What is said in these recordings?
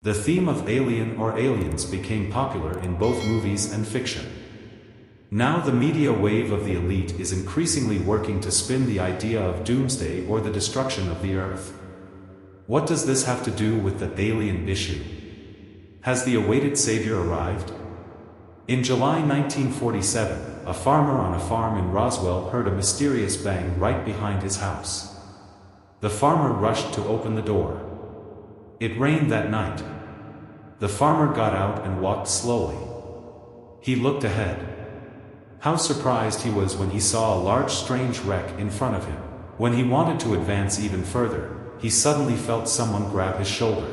The theme of alien or aliens became popular in both movies and fiction. Now the media wave of the elite is increasingly working to spin the idea of doomsday or the destruction of the Earth. What does this have to do with the alien issue? Has the awaited savior arrived? In July 1947, a farmer on a farm in Roswell heard a mysterious bang right behind his house. The farmer rushed to open the door. It rained that night. The farmer got out and walked slowly. He looked ahead. How surprised he was when he saw a large strange wreck in front of him. When he wanted to advance even further, he suddenly felt someone grab his shoulder.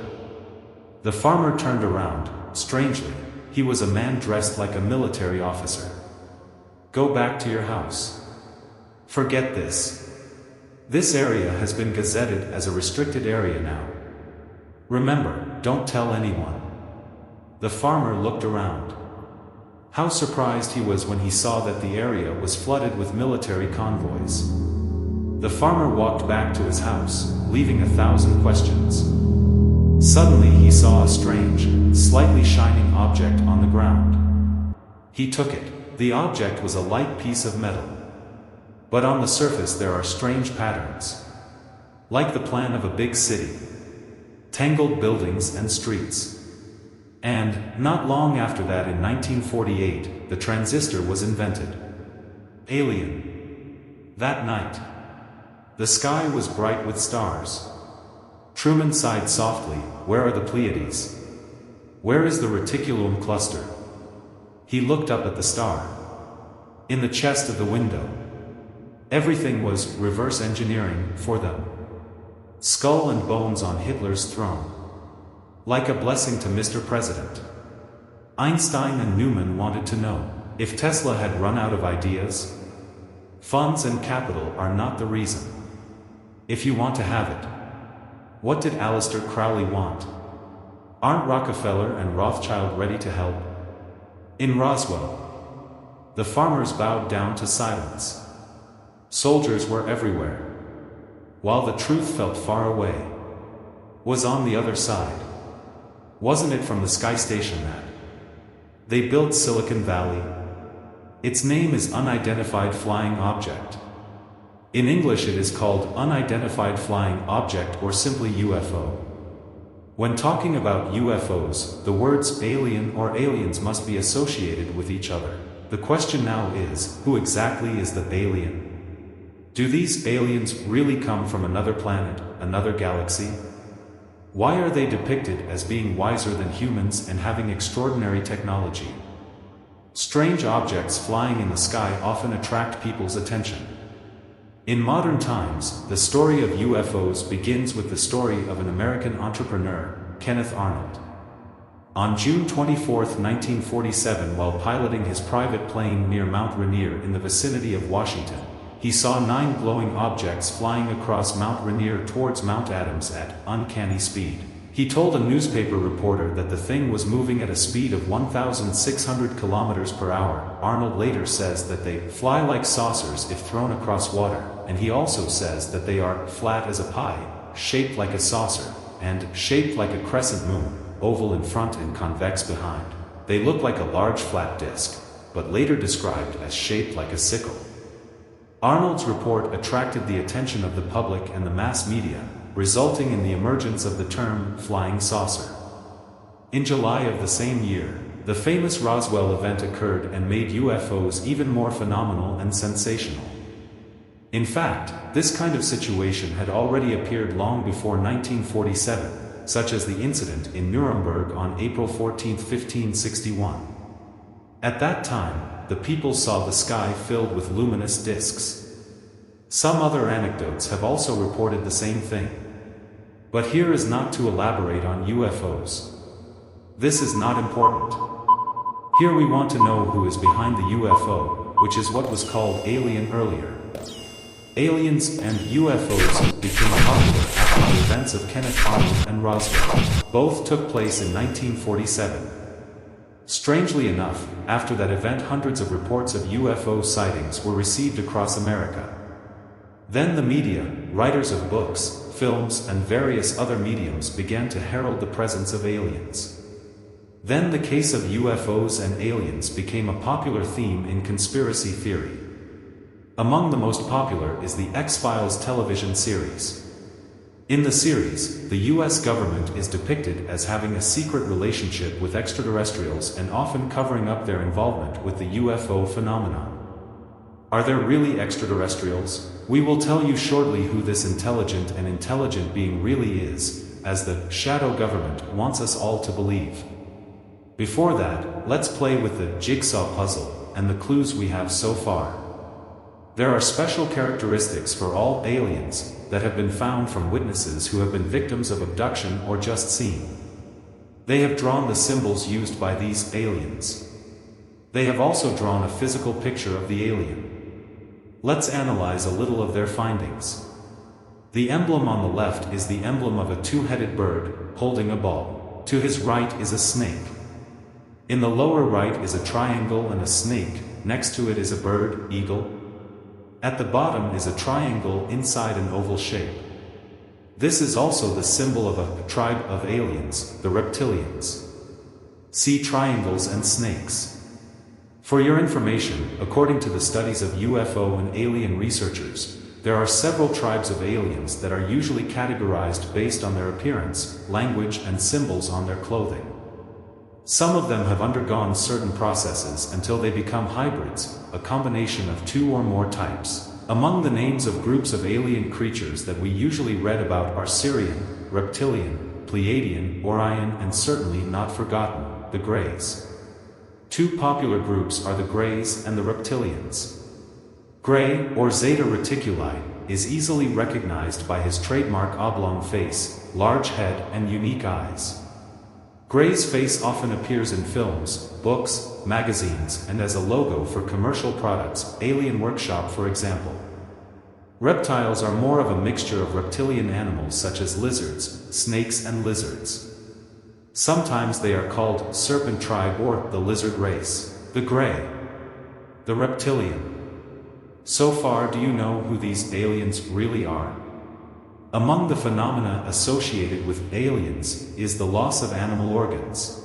The farmer turned around. Strangely, he was a man dressed like a military officer. "Go back to your house. Forget this. This area has been gazetted as a restricted area now. Remember, don't tell anyone." The farmer looked around. How surprised he was when he saw that the area was flooded with military convoys. The farmer walked back to his house, leaving 1,000 questions. Suddenly he saw a strange, slightly shining object on the ground. He took it. The object was a light piece of metal. But on the surface there are strange patterns. Like the plan of a big city. Tangled buildings and streets. And, not long after that in 1948, the transistor was invented. Alien. That night. The sky was bright with stars. Truman sighed softly, "Where are the Pleiades? Where is the reticulum cluster?" He looked up at the star. In the chest of the window. Everything was reverse engineering for them. Skull and bones on Hitler's throne. Like a blessing to Mr. President. Einstein and Newman wanted to know if Tesla had run out of ideas. Funds and capital are not the reason. If you want to have it. What did Aleister Crowley want? Aren't Rockefeller and Rothschild ready to help? In Roswell. The farmers bowed down to silence. Soldiers were everywhere. While the truth felt far away. Was on the other side. Wasn't it from the sky station that they built Silicon Valley? Its name is Unidentified Flying Object. In English it is called Unidentified Flying Object or simply UFO. When talking about UFOs, the words alien or aliens must be associated with each other. The question now is, who exactly is the alien? Do these aliens really come from another planet, another galaxy? Why are they depicted as being wiser than humans and having extraordinary technology? Strange objects flying in the sky often attract people's attention. In modern times, the story of UFOs begins with the story of an American entrepreneur, Kenneth Arnold. On June 24, 1947, while piloting his private plane near Mount Rainier in the vicinity of Washington, he saw 9 glowing objects flying across Mount Rainier towards Mount Adams at uncanny speed. He told a newspaper reporter that the thing was moving at a speed of 1,600 kilometers per hour. Arnold later says that they fly like saucers if thrown across water, and he also says that they are flat as a pie, shaped like a saucer, and shaped like a crescent moon, oval in front and convex behind. They look like a large flat disc, but later described as shaped like a sickle. Arnold's report attracted the attention of the public and the mass media, resulting in the emergence of the term flying saucer. In July of the same year, the famous Roswell event occurred and made UFOs even more phenomenal and sensational. In fact, this kind of situation had already appeared long before 1947, such as the incident in Nuremberg on April 14, 1561. At that time, the people saw the sky filled with luminous disks. Some other anecdotes have also reported the same thing. But here is not to elaborate on UFOs. This is not important. Here we want to know who is behind the UFO, which is what was called alien earlier. Aliens and UFOs became popular after the events of Kenneth Arnold and Roswell. Both took place in 1947. Strangely enough, after that event hundreds of reports of UFO sightings were received across America. Then the media, writers of books, films, and various other mediums began to herald the presence of aliens. Then the case of UFOs and aliens became a popular theme in conspiracy theory. Among the most popular is the X-Files television series. In the series, the US government is depicted as having a secret relationship with extraterrestrials and often covering up their involvement with the UFO phenomenon. Are there really extraterrestrials? We will tell you shortly who this intelligent being really is, as the shadow government wants us all to believe. Before that, let's play with the jigsaw puzzle and the clues we have so far. There are special characteristics for all aliens that have been found from witnesses who have been victims of abduction or just seen. They have drawn the symbols used by these aliens. They have also drawn a physical picture of the alien. Let's analyze a little of their findings. The emblem on the left is the emblem of a two-headed bird holding a ball. To his right is a snake. In the lower right is a triangle and a snake. Next to it is a bird, eagle. At the bottom is a triangle inside an oval shape. This is also the symbol of a tribe of aliens, the reptilians. See triangles and snakes. For your information, according to the studies of UFO and alien researchers, there are several tribes of aliens that are usually categorized based on their appearance, language, and symbols on their clothing. Some of them have undergone certain processes until they become hybrids, a combination of two or more types. Among the names of groups of alien creatures that we usually read about are Sirian, Reptilian, Pleiadian, Orion, and certainly not forgotten, the Greys. Two popular groups are the Greys and the Reptilians. Grey, or Zeta Reticuli, is easily recognized by his trademark oblong face, large head, and unique eyes. Grey's face often appears in films, books, magazines, and as a logo for commercial products, Alien Workshop for example. Reptiles are more of a mixture of reptilian animals such as lizards, snakes, and lizards. Sometimes they are called serpent tribe or the lizard race, the Grey, the reptilian. So far, do you know who these aliens really are? Among the phenomena associated with aliens is the loss of animal organs.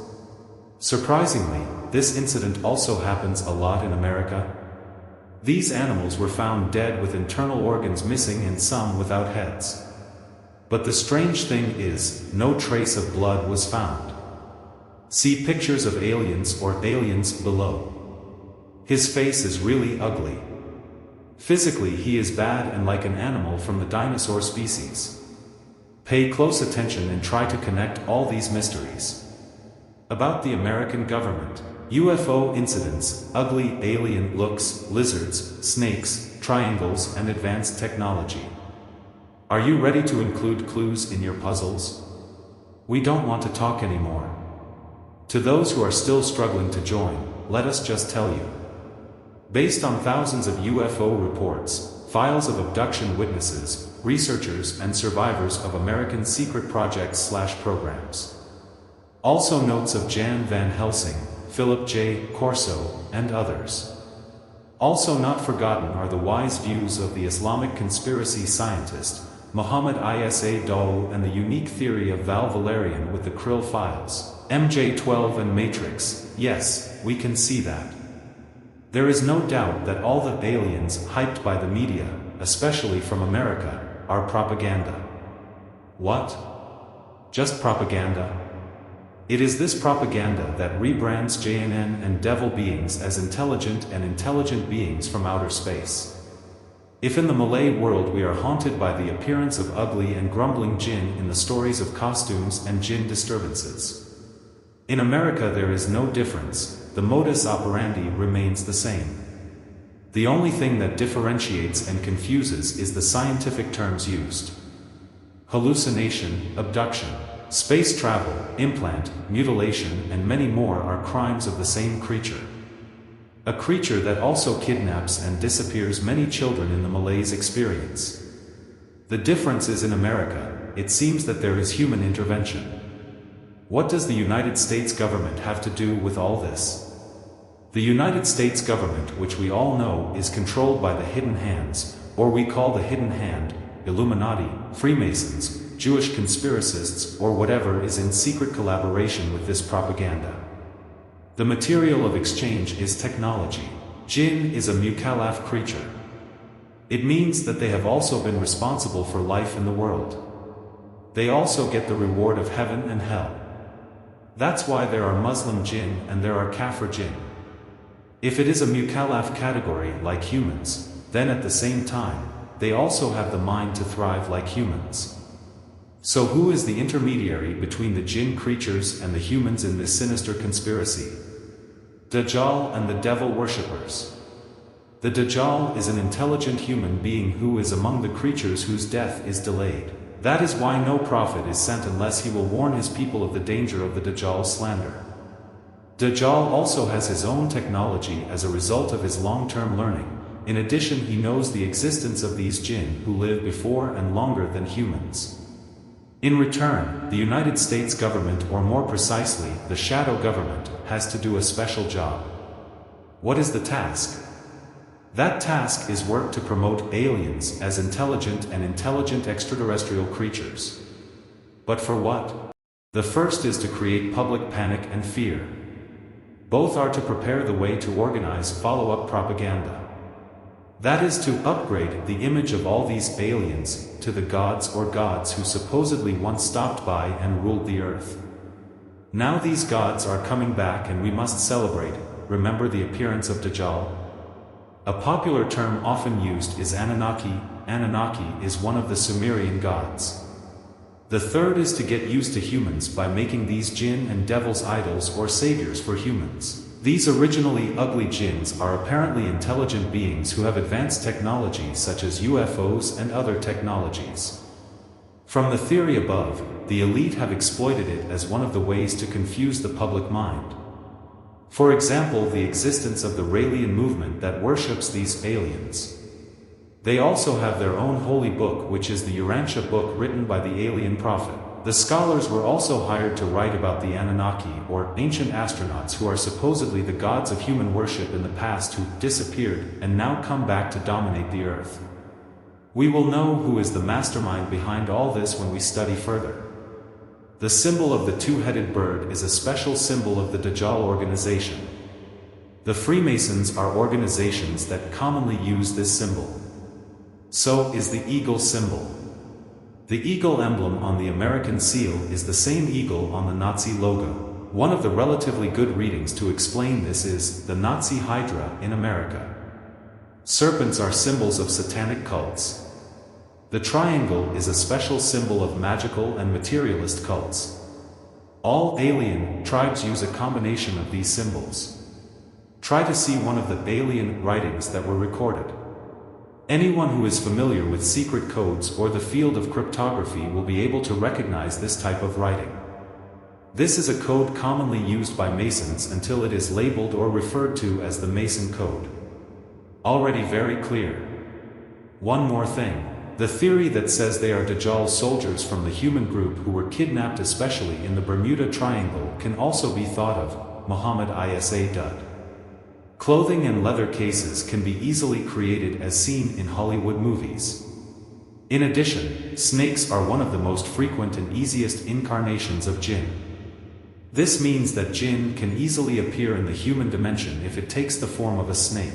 Surprisingly, this incident also happens a lot in America. These animals were found dead with internal organs missing and some without heads. But the strange thing is, no trace of blood was found. See pictures of aliens or aliens below. His face is really ugly. Physically, he is bad and like an animal from the dinosaur species. Pay close attention and try to connect all these mysteries. About the American government, UFO incidents, ugly alien looks, lizards, snakes, triangles, and advanced technology. Are you ready to include clues in your puzzles? We don't want to talk anymore. To those who are still struggling to join, let us just tell you. Based on thousands of UFO reports, files of abduction witnesses, researchers, and survivors of American secret projects/programs. Also notes of Jan Van Helsing, Philip J. Corso, and others. Also not forgotten are the wise views of the Islamic conspiracy scientist, Muhammad Isa Dawu, and the unique theory of Val Valerian with the Krill files, MJ12 and Matrix. Yes, we can see that. There is no doubt that all the aliens hyped by the media, especially from America, are propaganda. What? Just propaganda? It is this propaganda that rebrands JNN and devil beings as intelligent beings from outer space. If in the Malay world we are haunted by the appearance of ugly and grumbling jinn in the stories of costumes and jinn disturbances, in America there is no difference. The modus operandi remains the same. The only thing that differentiates and confuses is the scientific terms used. Hallucination, abduction, space travel, implant, mutilation, and many more are crimes of the same creature. A creature that also kidnaps and disappears many children in the Malays' experience. The difference is in America, it seems that there is human intervention. What does the United States government have to do with all this? The United States government, which we all know, is controlled by the hidden hands, or we call the hidden hand, Illuminati, Freemasons, Jewish conspiracists, or whatever is in secret collaboration with this propaganda. The material of exchange is technology. Jinn is a mukallaf creature. It means that they have also been responsible for life in the world. They also get the reward of heaven and hell. That's why there are Muslim jinn and there are Kafir jinn. If it is a mukallaf category like humans, then at the same time, they also have the mind to thrive like humans. So who is the intermediary between the jinn creatures and the humans in this sinister conspiracy? Dajjal and the devil worshippers. The Dajjal is an intelligent human being who is among the creatures whose death is delayed. That is why no prophet is sent unless he will warn his people of the danger of the Dajjal's slander. Dajjal also has his own technology as a result of his long-term learning. In addition, he knows the existence of these jinn who live before and longer than humans. In return, the United States government, or more precisely, the shadow government, has to do a special job. What is the task? That task is work to promote aliens as intelligent extraterrestrial creatures. But for what? The first is to create public panic and fear. Both are to prepare the way to organize follow-up propaganda. That is to upgrade the image of all these aliens to the gods or gods who supposedly once stopped by and ruled the earth. Now these gods are coming back and we must celebrate. Remember the appearance of Dajjal? A popular term often used is Anunnaki. Anunnaki is one of the Sumerian gods. The third is to get used to humans by making these jinn and devils idols or saviors for humans. These originally ugly jinns are apparently intelligent beings who have advanced technology such as UFOs and other technologies. From the theory above, the elite have exploited it as one of the ways to confuse the public mind. For example, the existence of the Raelian movement that worships these aliens. They also have their own holy book, which is the Urantia book written by the alien prophet. The scholars were also hired to write about the Anunnaki, or ancient astronauts who are supposedly the gods of human worship in the past who disappeared and now come back to dominate the earth. We will know who is the mastermind behind all this when we study further. The symbol of the two-headed bird is a special symbol of the Dajjal organization. The Freemasons are organizations that commonly use this symbol. So is the eagle symbol. The eagle emblem on the American seal is the same eagle on the Nazi logo. One of the relatively good readings to explain this is the Nazi Hydra in America. Serpents are symbols of satanic cults. The triangle is a special symbol of magical and materialist cults. All alien tribes use a combination of these symbols. Try to see one of the alien writings that were recorded. Anyone who is familiar with secret codes or the field of cryptography will be able to recognize this type of writing. This is a code commonly used by Masons until it is labeled or referred to as the Mason code. Already very clear. One more thing. The theory that says they are Dajjal soldiers from the human group who were kidnapped especially in the Bermuda Triangle can also be thought of. Muhammad Isa Dud. Clothing and leather cases can be easily created as seen in Hollywood movies. In addition, snakes are one of the most frequent and easiest incarnations of jinn. This means that jinn can easily appear in the human dimension if it takes the form of a snake.